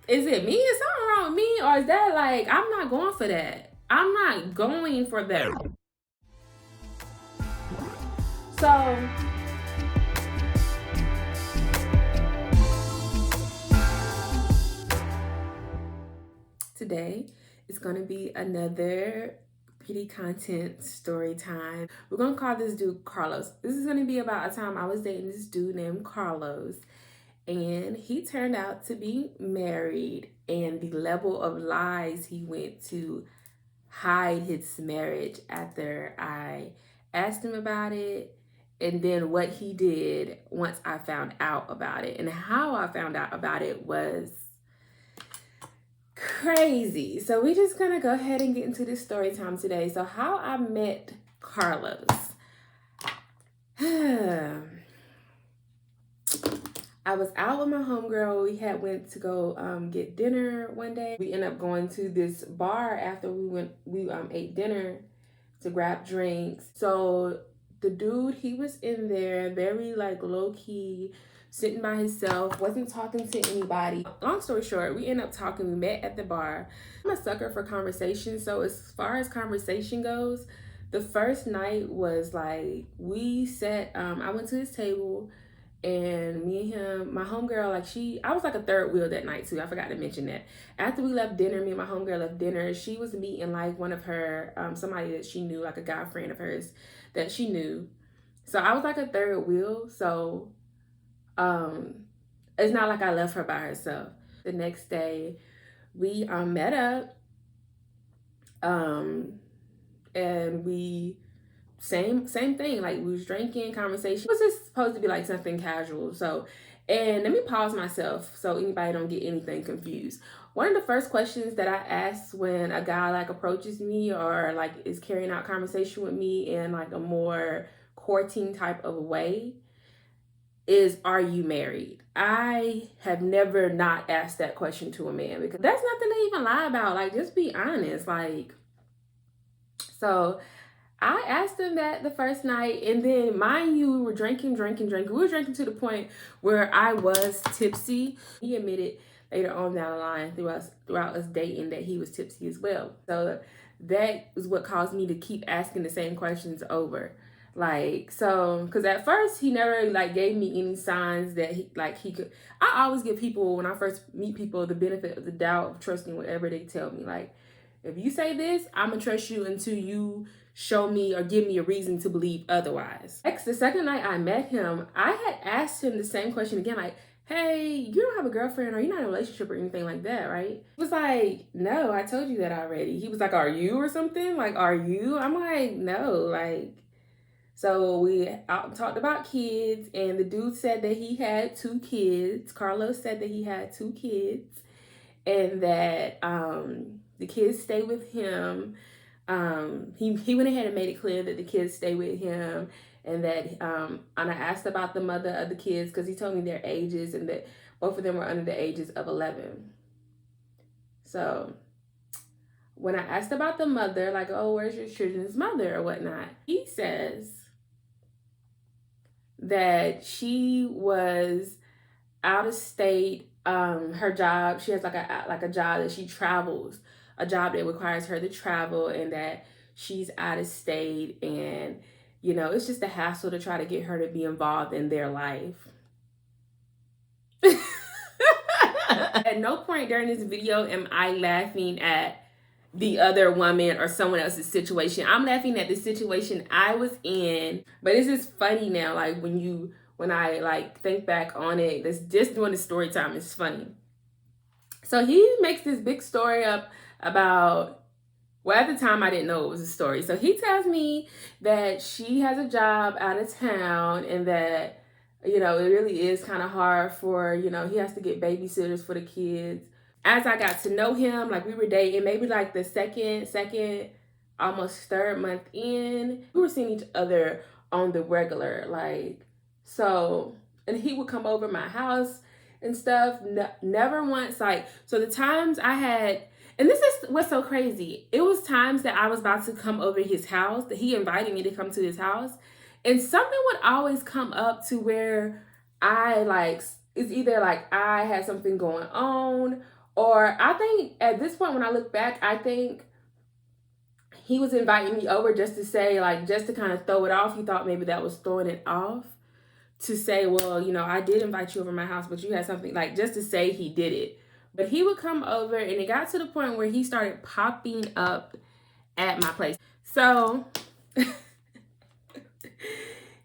Is it me? Is something wrong with me? Or is that like, I'm not going for that. I'm not going for that. So today is going to be another pretty content story time. We're going to call this dude Carlos. This is going to be about a time I was dating this dude named Carlos, and he turned out to be married, and the level of lies he went to hide his marriage after I asked him about it, and then what he did once I found out about it. And how I found out about it was crazy. So we're just gonna go ahead and get into this story time today. So how I met Carlos. I was out with my homegirl. We had went to go get dinner one day. We ended up going to this bar after we ate dinner to grab drinks. So the dude, he was in there, very like low key, sitting by himself, wasn't talking to anybody. Long story short, we ended up talking. We met at the bar. I'm a sucker for conversation. So as far as conversation goes, the first night was like we sat. I went to his table, and me and him, my homegirl, I was like a third wheel that night too. I forgot to mention that. After we left dinner, me and my homegirl left dinner, she was meeting like one of her, somebody that she knew, like a guy friend of hers that she knew. So I was like a third wheel. So it's not like I left her by herself. The next day, we met up, and we same thing, like we was drinking, conversation. It was just supposed to be like something casual. So, and let me pause myself so anybody don't get anything confused. One of the first questions that I ask when a guy like approaches me or like is carrying out conversation with me in like a more courting type of way is, are you married? I have never not asked that question to a man, because that's nothing to even lie about. Like, just be honest. Like, so I asked him that the first night, and then mind you, we were drinking. We were drinking to the point where I was tipsy. He admitted later on down the line throughout us dating that he was tipsy as well. So that is what caused me to keep asking the same questions over. Like, so, because at first he never like gave me any signs that he could. I always give people, when I first meet people, the benefit of the doubt of trusting whatever they tell me. Like, if you say this, I'm gonna trust you until you show me or give me a reason to believe otherwise. Next, the second night I met him, I had asked him the same question again, like, hey, you don't have a girlfriend or you're not in a relationship or anything like that, right? He was like, no, I told you that already. He was like, are you or something? Like, are you? I'm like, no, like, so we talked about kids, and the dude said that he had 2 kids. Carlos said that he had 2 kids, and that the kids stay with him. He went ahead and made it clear that the kids stay with him, and that and I asked about the mother of the kids because he told me their ages, and that both of them were under the ages of 11. So when I asked about the mother, like, oh, where's your children's mother or whatnot, he says that she was out of state. Her job, she has like a job that she travels, a job that requires her to travel, and that she's out of state, and it's just a hassle to try to get her to be involved in their life. At no point during this video am I laughing at the other woman or someone else's situation. I'm laughing at the situation I was in. But it's just funny now, like when I like think back on it, this just doing the story time is funny. So he makes this big story up about, well, at the time I didn't know it was a story. So he tells me that she has a job out of town, and that it really is kind of hard for, he has to get babysitters for the kids. As I got to know him, like we were dating, maybe like the second, almost third month in, we were seeing each other on the regular. Like, so, and he would come over my house and stuff. Never once, like, so the times I had, and this is what's so crazy. It was times that I was about to come over his house, that he invited me to come to his house, and something would always come up to where I like, it's either like I had something going on, Or I think at this point, when I look back, I think he was inviting me over just to say, like, just to kind of throw it off. He thought maybe that was throwing it off, to say, well, you know, I did invite you over my house, but you had something, like, just to say he did it. But he would come over, and it got to the point where he started popping up at my place. So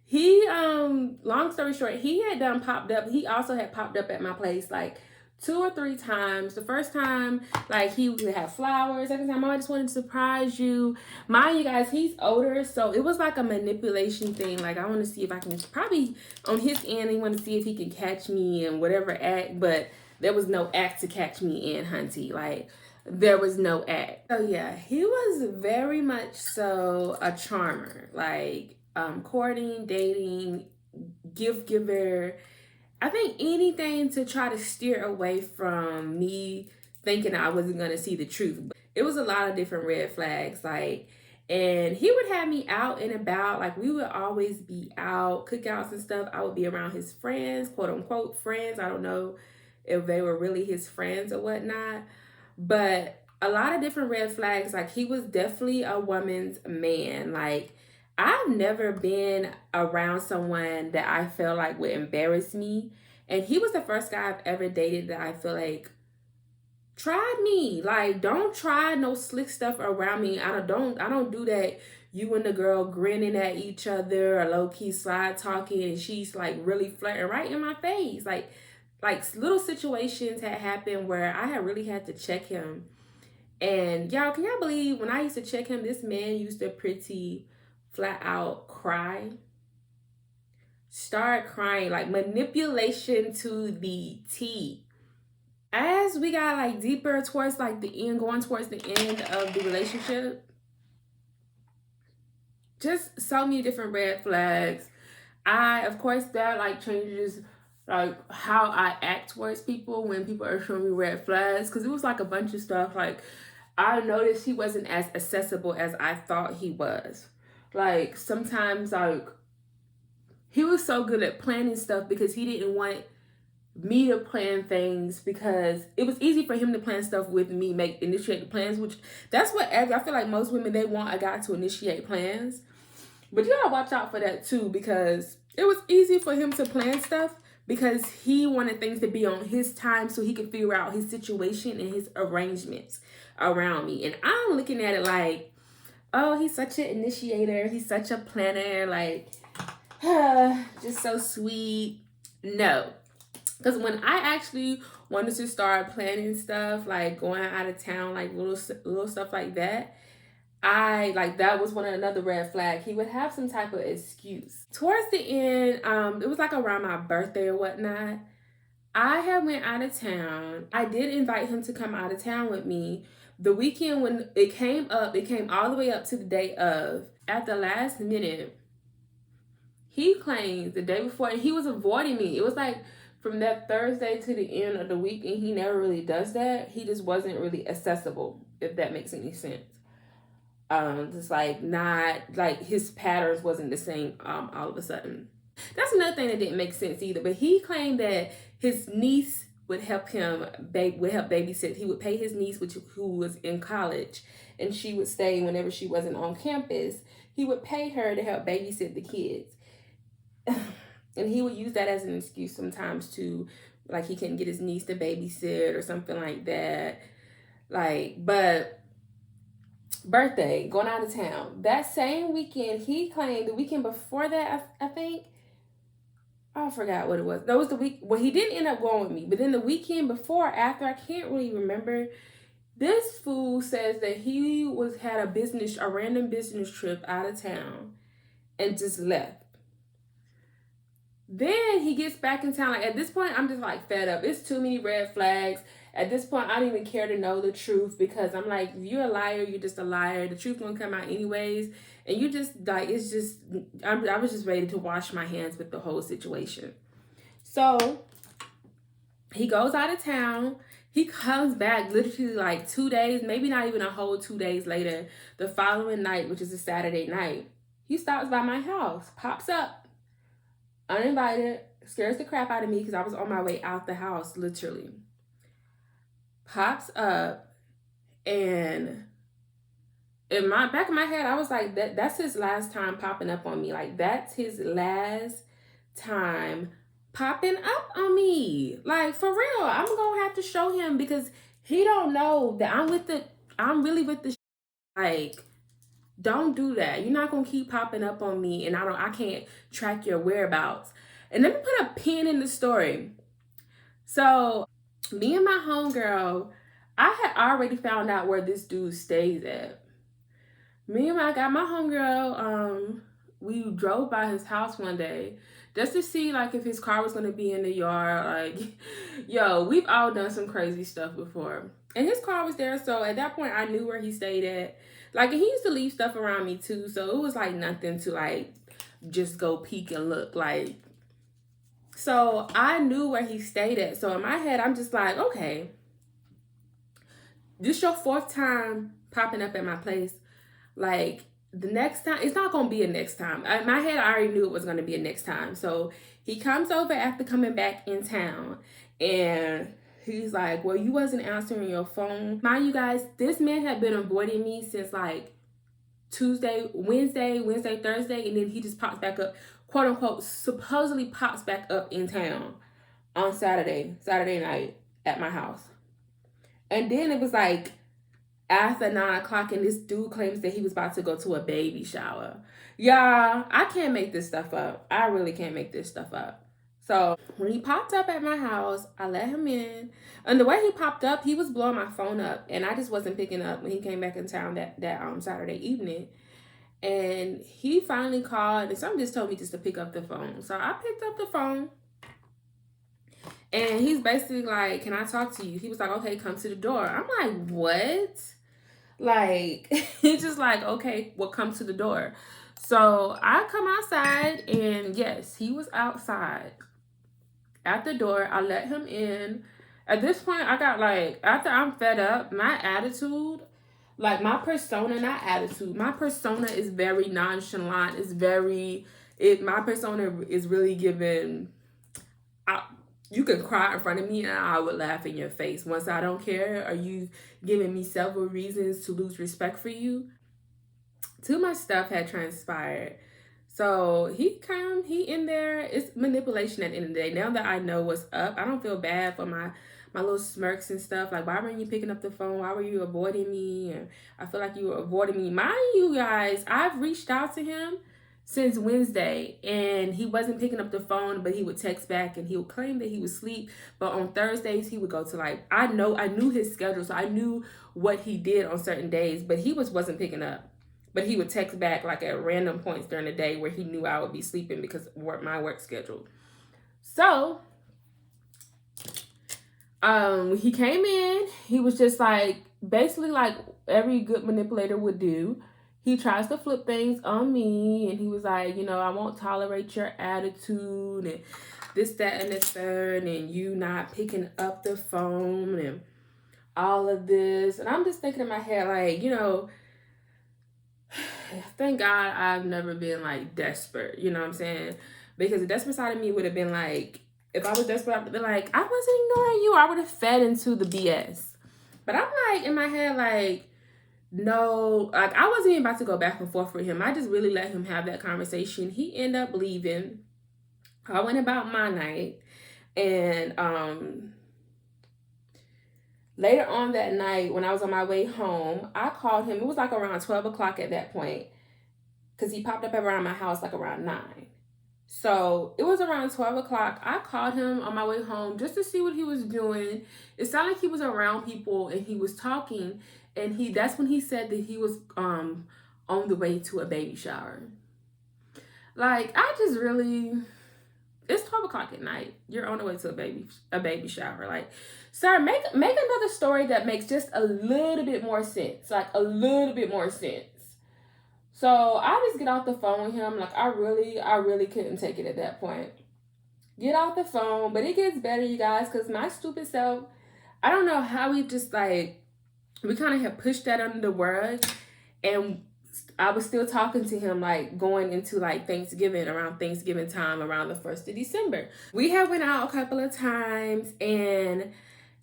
he, long story short, he had done popped up. He also had popped up at my place like 2 or 3 times. The first time, like, he would have flowers. Every time, oh, I just wanted to surprise you. Mind you guys, he's older, so it was like a manipulation thing. Like, I want to see if I can, probably on his end, he wanted to see if he could catch me in whatever act, but there was no act to catch me in, hunty. Like, there was no act. So yeah, he was very much so a charmer. Like, courting, dating, gift giver. I think anything to try to steer away from me thinking I wasn't going to see the truth. It was a lot of different red flags. Like, and he would have me out and about. Like, we would always be out, cookouts and stuff. I would be around his friends, quote unquote friends. I don't know if they were really his friends or whatnot. But a lot of different red flags. Like, he was definitely a woman's man. Like, I've never been around someone that I feel like would embarrass me. And he was the first guy I've ever dated that I feel like tried me. Like, don't try no slick stuff around me. I don't do that. You and the girl grinning at each other or low-key slide talking, and she's like really flirting right in my face. Like little situations had happened where I had really had to check him. And y'all, can y'all believe when I used to check him, this man used to pretty flat out cry. Start crying, like manipulation to the T. As we got like deeper towards like the end, going towards the end of the relationship, just so many different red flags. Of course, that like changes like how I act towards people when people are showing me red flags, because it was like a bunch of stuff. Like, I noticed he wasn't as accessible as I thought he was. Like, sometimes, like, he was so good at planning stuff because he didn't want me to plan things, because it was easy for him to plan stuff with me, initiate the plans, which that's what I feel like most women, they want a guy to initiate plans. But you gotta watch out for that too, because it was easy for him to plan stuff because he wanted things to be on his time so he could figure out his situation and his arrangements around me. And I'm looking at it like, oh, he's such an initiator. He's such a planner. Like, just so sweet. No. Because when I actually wanted to start planning stuff, like going out of town, like little stuff like that, that was another red flag. He would have some type of excuse. Towards the end, it was like around my birthday or whatnot. I had went out of town. I did invite him to come out of town with me. The weekend when it came all the way up to the day of. At the last minute, he claimed the day before, and he was avoiding me. It was like from that Thursday to the end of the week, and he never really does that. He just wasn't really accessible, if that makes any sense. Just like not like his patterns wasn't the same all of a sudden. That's another thing that didn't make sense either. But he claimed that his niece would help him babysit. He would pay his niece, who was in college, and she would stay whenever she wasn't on campus. He would pay her to help babysit the kids. And he would use that as an excuse sometimes to, like, he couldn't get his niece to babysit or something like that. Like, but birthday, going out of town. That same weekend, he claimed the weekend before that, I think, I forgot what it was. That was the week, well, he didn't end up going with me, but then the weekend before, after, I can't really remember, this fool says that he had a random business trip out of town and just left. Then he gets back in town. Like, at this point, I'm just like fed up. It's too many red flags. At this point, I don't even care to know the truth, because I'm like, if you're a liar, you're just a liar. The truth won't come out anyways. And you just, like, it's just, I was just ready to wash my hands with the whole situation. So he goes out of town. He comes back literally like 2 days, maybe not even a whole 2 days later, the following night, which is a Saturday night. He stops by my house, pops up, uninvited, scares the crap out of me because I was on my way out the house, literally. pops up, and in my back of my head, I was like, that's his last time popping up on me. Like, that's his last time popping up on me. Like, for real. I'm gonna have to show him, because he don't know that I'm really with the like, don't do that. You're not gonna keep popping up on me, and I can't track your whereabouts. And let me put a pin in the story. So me and my homegirl, I had already found out where this dude stays at. Me and my homegirl, we drove by his house one day just to see like if his car was gonna be in the yard. Like, yo, we've all done some crazy stuff before. And his car was there, so at that point I knew where he stayed at. Like, and he used to leave stuff around me too, so it was like nothing to like just go peek and look like. So I knew where he stayed at. So in my head, I'm just like, okay, this your fourth time popping up at my place. Like, the next time, it's not gonna be a next time. In my head, I already knew it was gonna be a next time. So he comes over after coming back in town, and he's like, well, you wasn't answering your phone. Mind you guys, this man had been avoiding me since like Wednesday, Thursday, and then he just pops back up, quote unquote, supposedly pops back up in town on Saturday night at my house. And then it was like after 9 o'clock, and this dude claims that he was about to go to a baby shower. Y'all, I can't make this stuff up. I really can't make this stuff up. So when he popped up at my house, I let him in. And the way he popped up, he was blowing my phone up, and I just wasn't picking up when he came back in town that Saturday evening. And he finally called, and something just told me just to pick up the phone. So I picked up the phone, and he's basically like, can I talk to you? He was like, okay, come to the door. I'm like, what? Like, he's just like, okay, well, come to the door. So I come outside, and yes, he was outside at the door. I let him in. At this point, I got like, after I'm fed up, my attitude, like my persona, not attitude, my persona is very nonchalant. My persona is really giving, you could cry in front of me and I would laugh in your face. Once I don't care, are you giving me several reasons to lose respect for you? Too much stuff had transpired. So he in there. It's manipulation at the end of the day. Now that I know what's up, I don't feel bad for my little smirks and stuff. Like, why weren't you picking up the phone? Why were you avoiding me? And I feel like you were avoiding me. Mind you guys, I've reached out to him since Wednesday, and he wasn't picking up the phone, but he would text back, and he would claim that he would sleep. But on Thursdays, he would go to like, I knew his schedule, so I knew what he did on certain days, but he wasn't picking up. But he would text back like at random points during the day where he knew I would be sleeping because of my work schedule. So he came in, he was just like, basically like every good manipulator would do. He tries to flip things on me, and he was like, I won't tolerate your attitude and this, that, and the third, and you not picking up the phone and all of this. And I'm just thinking in my head, like, thank God I've never been like desperate, you know what I'm saying? Because the desperate side of me would have been like, if I was desperate, I would have been like, I wasn't ignoring you. I would have fed into the BS. But I'm like, in my head, like, no, like I wasn't even about to go back and forth with him. I just really let him have that conversation. He ended up leaving. I went about my night, and later on that night, when I was on my way home, I called him. It was like around 12 o'clock at that point, because he popped up around my house like around 9. So it was around 12 o'clock. I called him on my way home just to see what he was doing. It sounded like he was around people and he was talking. And that's when he said that he was on the way to a baby shower. Like, I just really, it's 12 o'clock at night. You're on the way to a baby shower. Like, sir, make another story that makes just a little bit more sense. Like, a little bit more sense. So I just get off the phone with him. Like, I really couldn't take it at that point. Get off the phone. But it gets better, you guys, because my stupid self, I don't know how we just like, we kind of have pushed that under the rug. And I was still talking to him like going into like around Thanksgiving time, around the 1st of December. We have went out a couple of times, and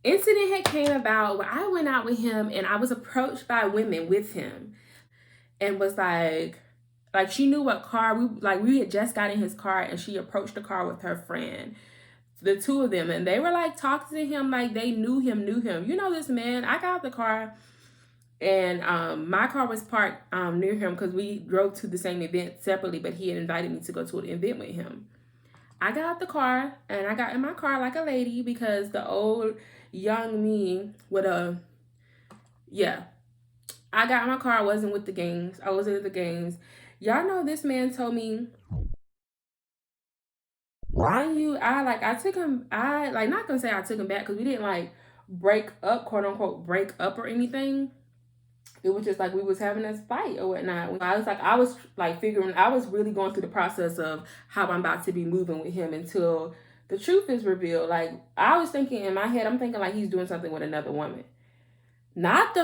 incident had came about where I went out with him and I was approached by women with him and was like she knew what car we had just got in his car, and she approached the car with her friend, the two of them, and they were like talking to him like they knew him. You know this man. I got out the car, and my car was parked near him because we drove to the same event separately, but he had invited me to go to an event with him. I got out the car and I got in my car like a lady because the old young me with a I got in my car. I wasn't with the games. I wasn't at the games. Y'all know this man told me, why you I took him, not gonna say I took him back because we didn't like break up, quote unquote break up or anything. It was just like we was having this fight or whatnot. I was figuring, I was really going through the process of how I'm about to be moving with him until the truth is revealed. Like I was thinking in my head, I'm thinking like he's doing something with another woman. Not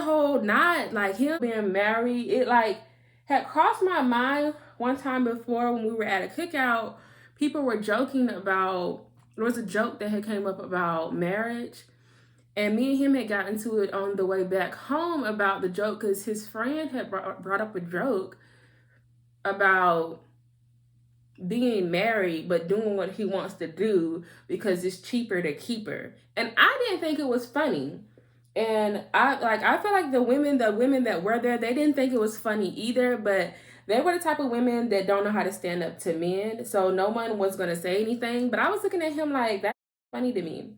like him being married. It like had crossed my mind one time before when we were at a cookout. People were joking about, there was a joke that had came up about marriage. And me and him had got into it on the way back home about the joke because his friend had brought up a joke about being married but doing what he wants to do because it's cheaper to keep her. And I didn't think it was funny. And I feel like the women that were there, they didn't think it was funny either, but they were the type of women that don't know how to stand up to men. So no one was going to say anything, but I was looking at him like, that's funny to me.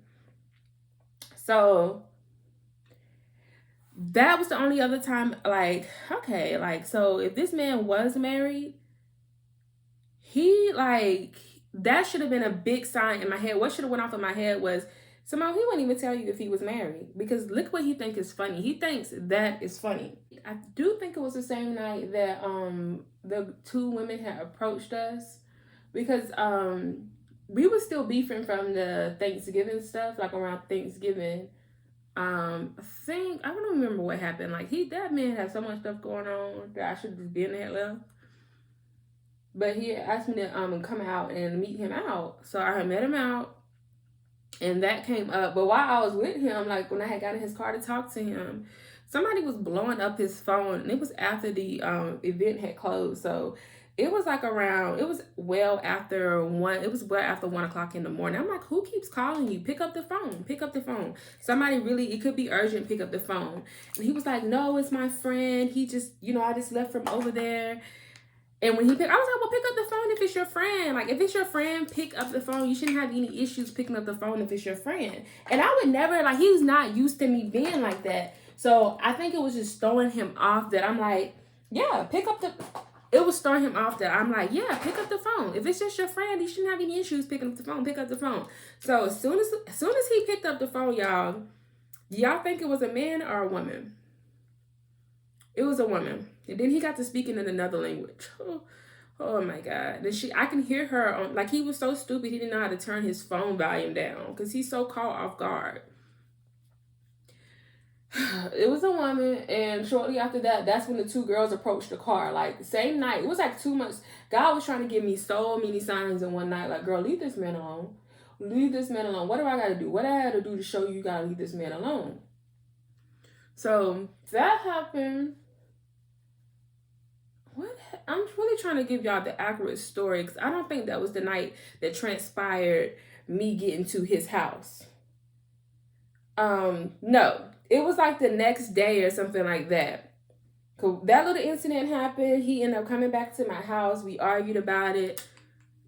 So that was the only other time, like, okay, like, so if this man was married, he, like, that should have been a big sign in my head. What should have went off in my head was, Simone, he wouldn't even tell you if he was married because look what he thinks is funny. He thinks that is funny. I do think it was the same night that the two women had approached us because we were still beefing from the Thanksgiving stuff, like around Thanksgiving. I think I don't remember what happened. Like that man had so much stuff going on that I should just been there left. But he asked me to come out and meet him out. So I had met him out. And that came up. But while I was with him, like when I had got in his car to talk to him, somebody was blowing up his phone. And it was after the event had closed. So it was like around, it was well after 1 o'clock in the morning. I'm like, who keeps calling you? Pick up the phone. Pick up the phone. Somebody really, it could be urgent, pick up the phone. And he was like, no, it's my friend. He just, I just left from over there. And when I was like, well, pick up the phone if it's your friend. Like, if it's your friend, pick up the phone. You shouldn't have any issues picking up the phone if it's your friend. And I would never, like, he was not used to me being like that. So I think it was just throwing him off that I'm like, yeah, it was throwing him off that I'm like, yeah, pick up the phone. If it's just your friend, you shouldn't have any issues picking up the phone. Pick up the phone. So as soon as he picked up the phone, y'all think it was a man or a woman? It was a woman. And then he got to speaking in another language. Oh my God. And I can hear her on, like, he was so stupid he didn't know how to turn his phone volume down because he's so caught off guard. It was a woman, and shortly after that, that's when the two girls approached the car. Like, the same night. It was like 2 months. God was trying to give me so many signs in one night. Like, girl, leave this man alone. Leave this man alone. What do I got to do? What I had to do to show you got to leave this man alone? So that happened. I'm really trying to give y'all the accurate story because I don't think that was the night that transpired me getting to his house. No, it was like the next day or something like that. That little incident happened. He ended up coming back to my house. We argued about it,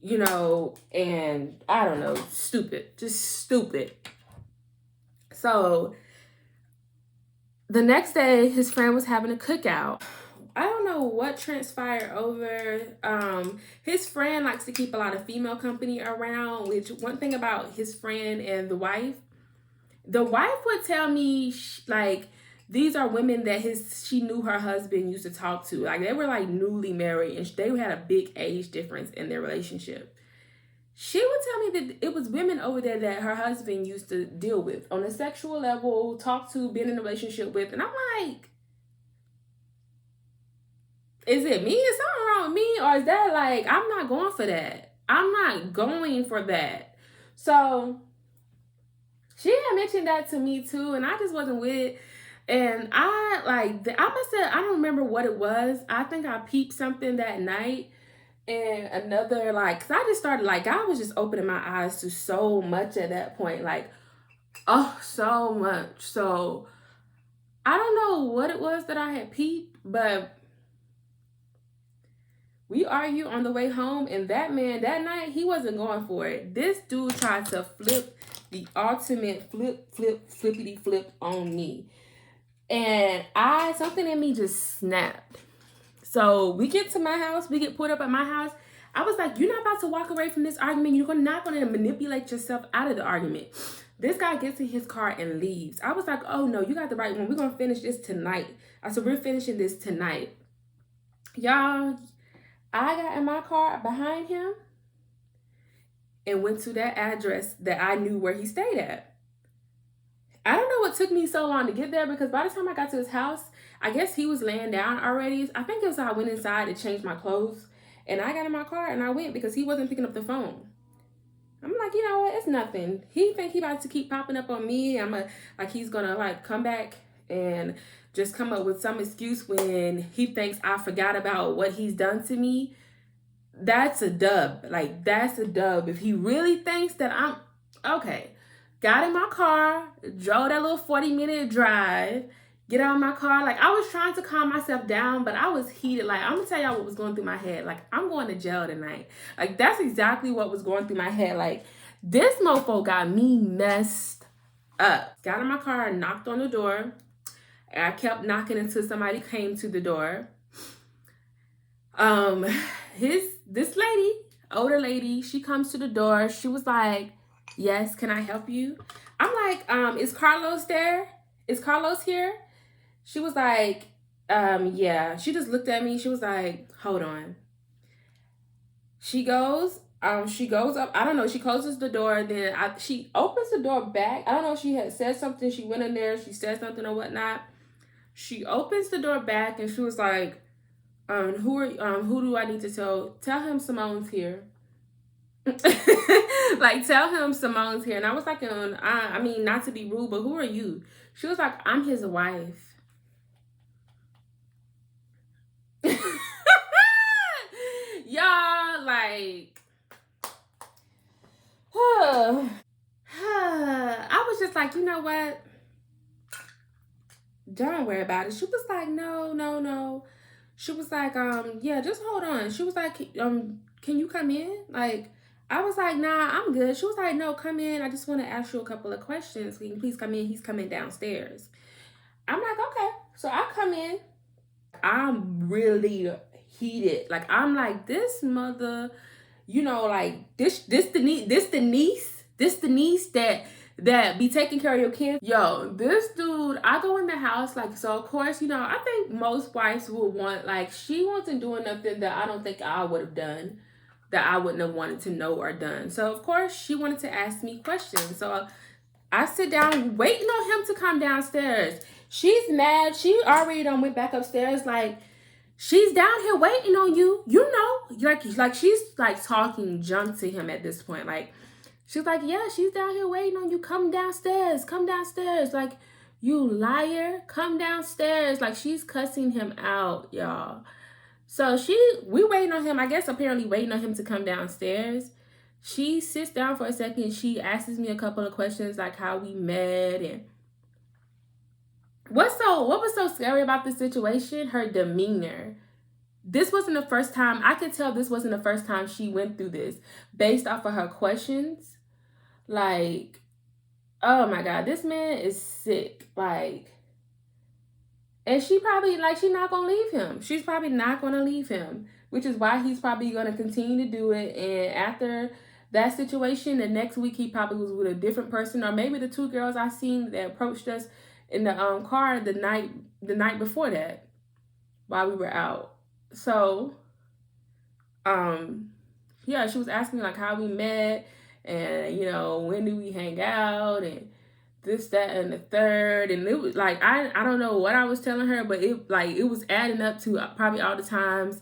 and I don't know, just stupid. So the next day, his friend was having a cookout. I don't know what transpired over. His friend likes to keep a lot of female company around, which one thing about his friend and the wife would tell me, like, these are women that she knew her husband used to talk to. Like, they were like newly married and they had a big age difference in their relationship. She would tell me that it was women over there that her husband used to deal with on a sexual level, talk to, been in a relationship with. And I'm like, is it me? Is something wrong with me? Or is that like, I'm not going for that. I'm not going for that. So She had mentioned that to me too, and I just wasn't with it. And I must have, I don't remember what it was. I think I peeped something that night, and another, like, cause I just started, like, I was just opening my eyes to so much at that point, like, oh, so much. So I don't know what it was that I had peeped, but we argued on the way home, and that man that night, he wasn't going for it. This dude tried to flip the ultimate flippity flip on me. And something in me just snapped. So we get to my house, we get put up at my house. I was like, you're not about to walk away from this argument. You're not going to manipulate yourself out of the argument. This guy gets in his car and leaves. I was like, oh no, you got the right one. We're going to finish this tonight. I said, we're finishing this tonight. Y'all, I got in my car behind him and went to that address that I knew where he stayed at. I don't know what took me so long to get there, because by the time I got to his house, I guess he was laying down already. I think it was how I went inside to change my clothes, and I got in my car and I went because he wasn't picking up the phone. I'm like, you know what? It's nothing. He think he about to keep popping up on me. He's gonna like come back and just come up with some excuse when he thinks I forgot about what he's done to me. That's a dub. Like, that's a dub. If he really thinks that I'm okay. Got in my car, drove that little 40-minute drive, get out of my car. Like, I was trying to calm myself down, but I was heated. Like, I'm gonna tell y'all what was going through my head. Like, I'm going to jail tonight. Like, that's exactly what was going through my head. Like, this mofo got me messed up. Got in my car, knocked on the door, and I kept knocking until somebody came to the door. This lady, older lady, she comes to the door. She was like, yes, can I help you? I'm like, is Carlos there? Is Carlos here? She was like, yeah. She just looked at me. She was like, hold on. She goes up. I don't know. She closes the door. Then she opens the door back. I don't know if she had said something. She went in there. She said something or whatnot. She opens the door back and she was like, who do I need to tell? Tell him Simone's here. Like, tell him Simone's here. And I was like, I mean, not to be rude, but who are you? She was like, I'm his wife. Y'all, like, I was just like, you know what? Don't worry about it. She was like, no. She was like, yeah, just hold on. She was like, can you come in? Like, I was like, nah, I'm good. She was like, no, come in. I just want to ask you a couple of questions. Can you please come in? He's coming downstairs. I'm like, okay. So I come in. I'm really heated. Like, I'm like, this mother, you know, like, this the niece that be taking care of your kids. Yo, this dude, I go in the house, like, so of course, you know, I think most wives would want, like, she wasn't doing nothing that I don't think I would have done, that I wouldn't have wanted to know or done. So of course she wanted to ask me questions. So I sit down waiting on him to come downstairs. She's mad. She already done went back upstairs. Like, she's down here waiting on you. You know, like she's like talking junk to him at this point. Like, she's like, yeah, she's down here waiting on you. Come downstairs. Come downstairs. Like, you liar. Come downstairs. Like, she's cussing him out, y'all. So we waiting on him. I guess apparently waiting on him to come downstairs. She sits down for a second. She asks me a couple of questions, like how we met and what was so scary about this situation? Her demeanor. This wasn't the first time. I could tell this wasn't the first time she went through this based off of her questions. Like, oh my God, this man is sick. Like, and she probably, like, she's not going to leave him. She's probably not going to leave him, which is why he's probably going to continue to do it. And after that situation, the next week he probably was with a different person, or maybe the two girls I seen that approached us in the car the night before that while we were out. So, yeah, she was asking me like how we met and, you know, when do we hang out and this, that, and the third. And it was like, I don't know what I was telling her, but it was adding up to probably all the times.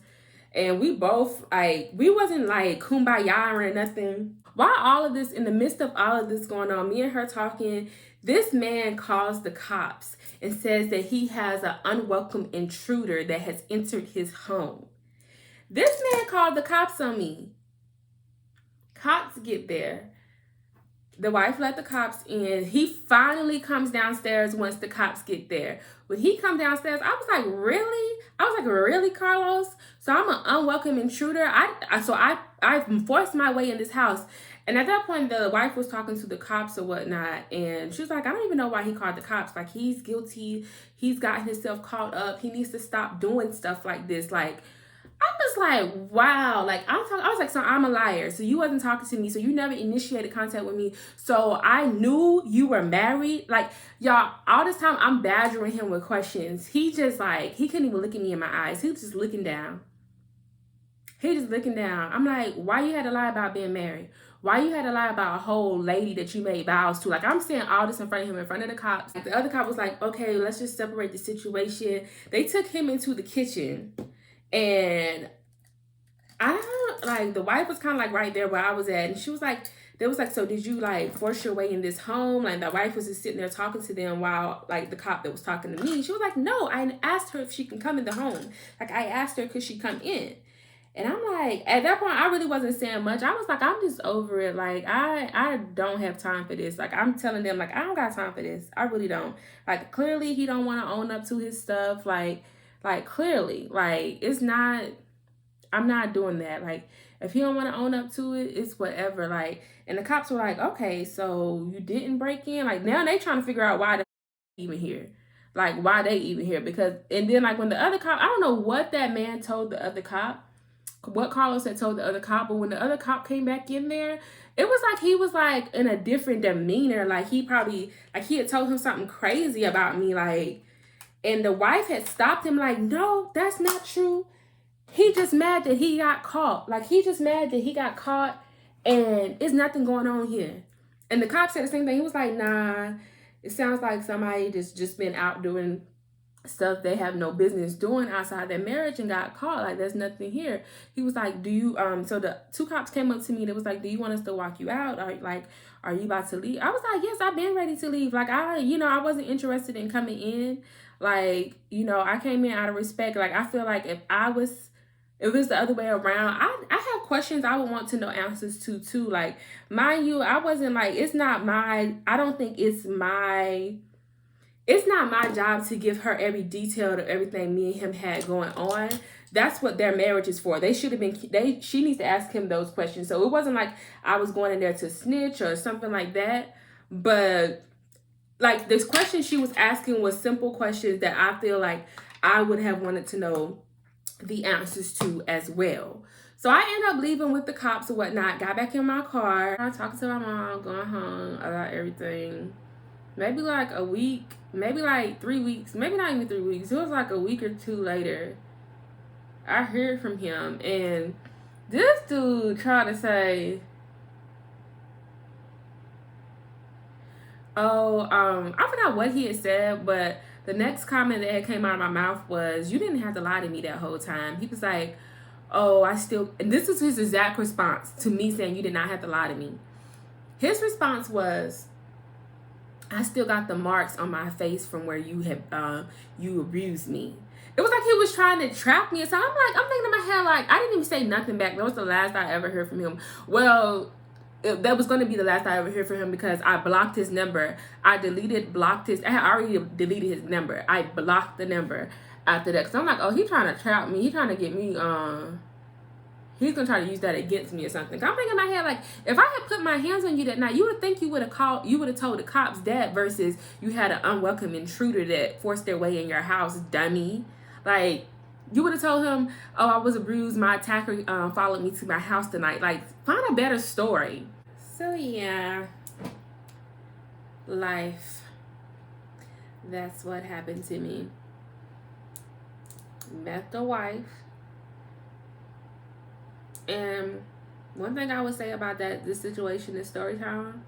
And we both, like, we wasn't like kumbaya or nothing. While all of this, in the midst of all of this going on, me and her talking, this man calls the cops and says that he has an unwelcome intruder that has entered his home. This man called the cops on me. Cops get there. The wife let the cops in. He finally comes downstairs once the cops get there. When he comes downstairs, I was like, really? I was like, really, Carlos? So I'm an unwelcome intruder. I forced my way in this house. And at that point, the wife was talking to the cops or whatnot. And she was like, I don't even know why he called the cops. Like, he's guilty. He's got himself caught up. He needs to stop doing stuff like this. Like, I was like, wow. Like, I was like, so I'm a liar. So you wasn't talking to me. So you never initiated contact with me. So I knew you were married. Like, y'all, all this time I'm badgering him with questions. He just like, he couldn't even look at me in my eyes. He was just looking down. He just looking down. I'm like, why you had to lie about being married? Why you had to lie about a whole lady that you made vows to? Like, I'm saying all this in front of him, in front of the cops. Like, the other cop was like, okay, let's just separate the situation. They took him into the kitchen. And the wife was kind of like right there where I was at. And she was like, they was like, so did you like force your way in this home? Like, the wife was just sitting there talking to them while like the cop that was talking to me. She was like, no, I asked her if she can come in the home. Like, I asked her, could she come in? And I'm like, at that point, I really wasn't saying much. I was like, I'm just over it. Like, I don't have time for this. Like, I'm telling them, like, I don't got time for this. I really don't. Like, clearly he don't want to own up to his stuff. Like clearly, like, it's not, I'm not doing that. Like, if he don't want to own up to it, it's whatever. Like, and the cops were like, okay, so you didn't break in? Like, now they trying to figure out why they even here. Like, why they even here? Because, and then like when the other cop, I don't know what that man told the other cop, what Carlos had told the other cop, but when the other cop came back in there, it was like he was like in a different demeanor. Like, he probably, like, he had told him something crazy about me, like, and the wife had stopped him like, no, that's not true. He just mad that he got caught. Like, he just mad that he got caught and there's nothing going on here. And the cop said the same thing. He was like, nah, it sounds like somebody that's just been out doing stuff they have no business doing outside their marriage and got caught. Like, there's nothing here. He was like, do you, so the two cops came up to me. They was like, do you want us to walk you out? Or like, are you about to leave? I was like, yes, I've been ready to leave. Like, I wasn't interested in coming in. Like, I came in out of respect. Like, I feel like if it's the other way around, I have questions I would want to know answers to too. Like, mind you, I wasn't like, I don't think it's not my job to give her every detail of everything me and him had going on. That's what their marriage is for. She needs to ask him those questions. So it wasn't like I was going in there to snitch or something like that. But like, this question she was asking was simple questions that I feel like I would have wanted to know the answers to as well. So I ended up leaving with the cops or whatnot, got back in my car, I talked to my mom, going home about everything. Maybe like a week, maybe like 3 weeks, maybe not even 3 weeks. It was like a week or two later, I heard from him, and this dude tried to say, I forgot what he had said, but the next comment that had came out of my mouth was, you didn't have to lie to me that whole time. He was like, oh, and this is his exact response to me saying you did not have to lie to me. His response was, I still got the marks on my face from where you abused me. It was like he was trying to trap me. So I'm thinking in my head, like, I didn't even say nothing back. That was the last I ever heard from him. Well, that was going to be the last I ever heard from him because I blocked his number. I had already deleted his number. I blocked the number after that. So I'm like, oh, he trying to trap me. He trying to get me, he's going to try to use that against me or something. I'm thinking in my head, like, if I had put my hands on you that night, you would think you would have told the cops that versus you had an unwelcome intruder that forced their way in your house, dummy. Like, you would have told him, oh, I was abused. My attacker followed me to my house tonight. Like, find a better story. So, yeah. Life. That's what happened to me. Met the wife. And one thing I would say about this situation is story time.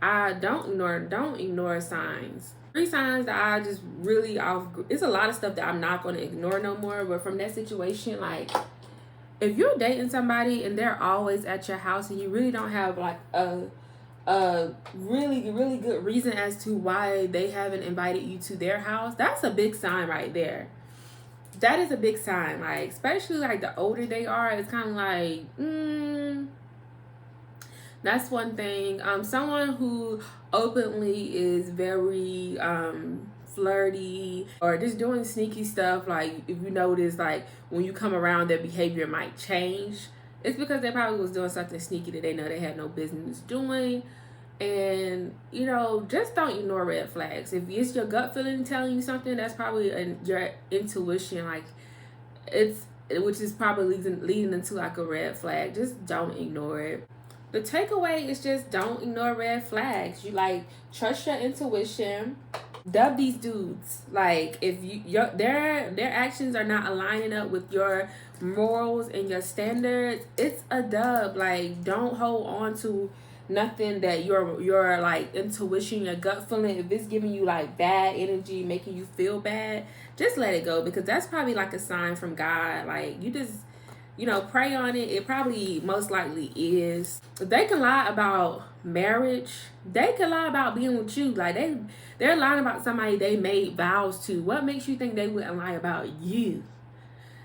Don't ignore signs. 3 signs that I just really it's a lot of stuff that I'm not going to ignore no more. But from that situation, like, if you're dating somebody and they're always at your house and you really don't have like a really really good reason as to why they haven't invited you to their house, that's a big sign right there. That is a big sign. Like, especially like the older they are, it's kind of like that's one thing. Someone who openly is very flirty or just doing sneaky stuff, like if you notice, like when you come around, their behavior might change. It's because they probably was doing something sneaky that they know they had no business doing. And you know, just don't ignore red flags. If it's your gut feeling telling you something, that's probably your intuition. Like, it's which is probably leading into like a red flag. Just don't ignore it. The takeaway is just don't ignore red flags. You like trust your intuition. Dub these dudes. Like, if their actions are not aligning up with your morals and your standards, it's a dub. Like, don't hold on to nothing that your like intuition, your gut feeling, if it's giving you like bad energy, making you feel bad, just let it go, because that's probably like a sign from God. Like, you just, you know, pray on it. It probably most likely is. They can lie about marriage. They can lie about being with you. Like, they're lying about somebody they made vows to. What makes you think they wouldn't lie about you?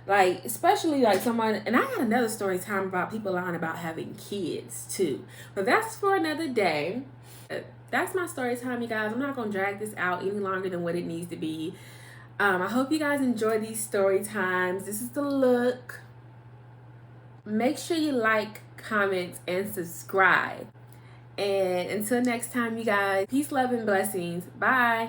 Like, especially like someone, and I got another story time about people lying about having kids too. But that's for another day. That's my story time, you guys. I'm not gonna drag this out any longer than what it needs to be. I hope you guys enjoy these story times. This is the look. Make sure you like, comment, and subscribe. And until next time, you guys, peace, love, and blessings. Bye.